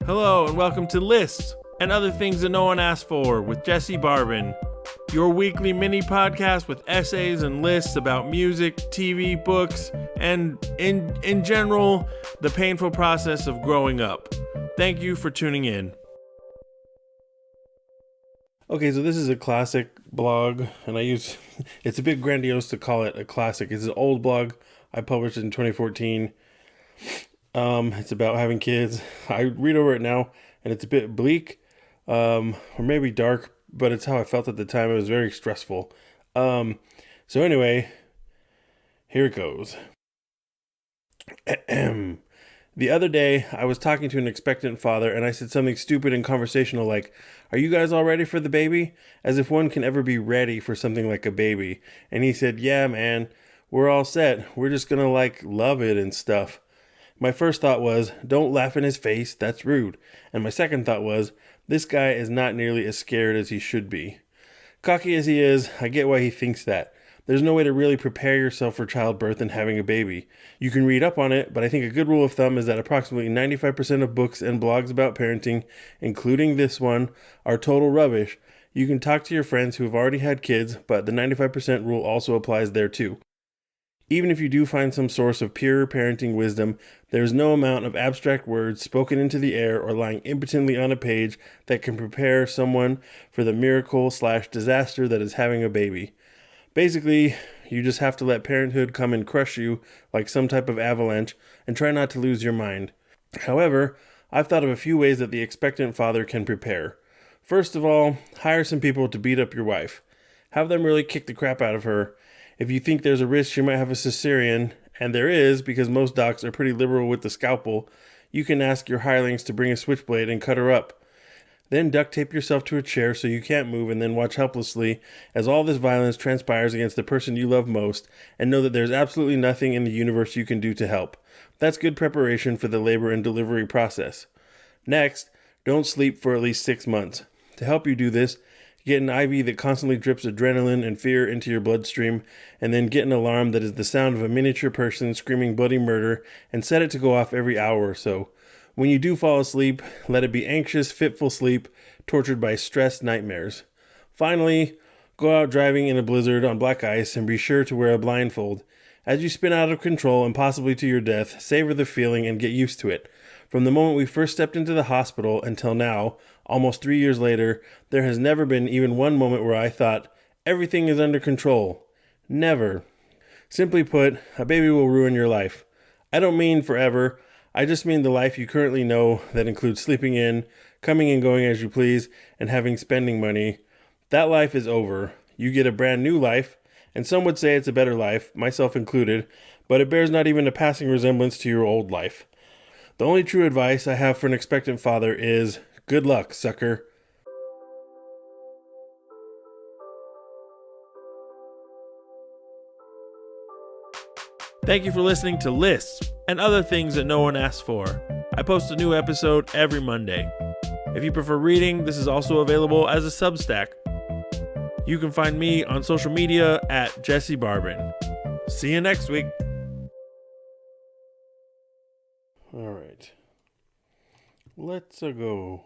Hello and welcome to Lists and Other Things That No One Asked For with Jesse Barbin, your weekly mini podcast with essays and lists about music, TV, books, and in general, the painful process of growing up. Thank you for tuning in. Okay, so this is a classic blog, and it's a bit grandiose to call it a classic. It's an old blog I published in 2014. It's about having kids. I read over it now, and it's a bit bleak, or maybe dark, but it's how I felt at the time. It was very stressful. So anyway, here it goes. The other day, I was talking to an expectant father, and I said something stupid and conversational like, "Are you guys all ready for the baby?" As if one can ever be ready for something like a baby. And he said, "Yeah, man, we're all set. We're just gonna love it and stuff." My first thought was, don't laugh in his face, that's rude. And my second thought was, this guy is not nearly as scared as he should be. Cocky as he is, I get why he thinks that. There's no way to really prepare yourself for childbirth and having a baby. You can read up on it, but I think a good rule of thumb is that approximately 95% of books and blogs about parenting, including this one, are total rubbish. You can talk to your friends who have already had kids, but the 95% rule also applies there too. Even if you do find some source of pure parenting wisdom, there is no amount of abstract words spoken into the air or lying impotently on a page that can prepare someone for the miracle/disaster that is having a baby. Basically, you just have to let parenthood come and crush you like some type of avalanche and try not to lose your mind. However, I've thought of a few ways that the expectant father can prepare. First of all, hire some people to beat up your wife. Have them really kick the crap out of her. If you think there's a risk she might have a cesarean, and there is because most docs are pretty liberal with the scalpel, you can ask your hirelings to bring a switchblade and cut her up. Then duct tape yourself to a chair so you can't move and then watch helplessly as all this violence transpires against the person you love most and know that there's absolutely nothing in the universe you can do to help. That's good preparation for the labor and delivery process. Next, don't sleep for at least 6 months. To help you do this, get an IV that constantly drips adrenaline and fear into your bloodstream, and then get an alarm that is the sound of a miniature person screaming bloody murder and set it to go off every hour or so. When you do fall asleep, let it be anxious, fitful sleep, tortured by stress nightmares. Finally, go out driving in a blizzard on black ice and be sure to wear a blindfold. As you spin out of control and possibly to your death, savor the feeling and get used to it. From the moment we first stepped into the hospital until now, almost 3 years later, there has never been even one moment where I thought, everything is under control. Never. Simply put, a baby will ruin your life. I don't mean forever. I just mean the life you currently know that includes sleeping in, coming and going as you please, and having spending money. That life is over. You get a brand new life, and some would say it's a better life, myself included, but it bears not even a passing resemblance to your old life. The only true advice I have for an expectant father is, good luck, sucker. Thank you for listening to Lists and Other Things That No One Asked For. I post a new episode every Monday. If you prefer reading, this is also available as a Substack. You can find me on social media at Jesse Barbin. See you next week. All right. Let's go.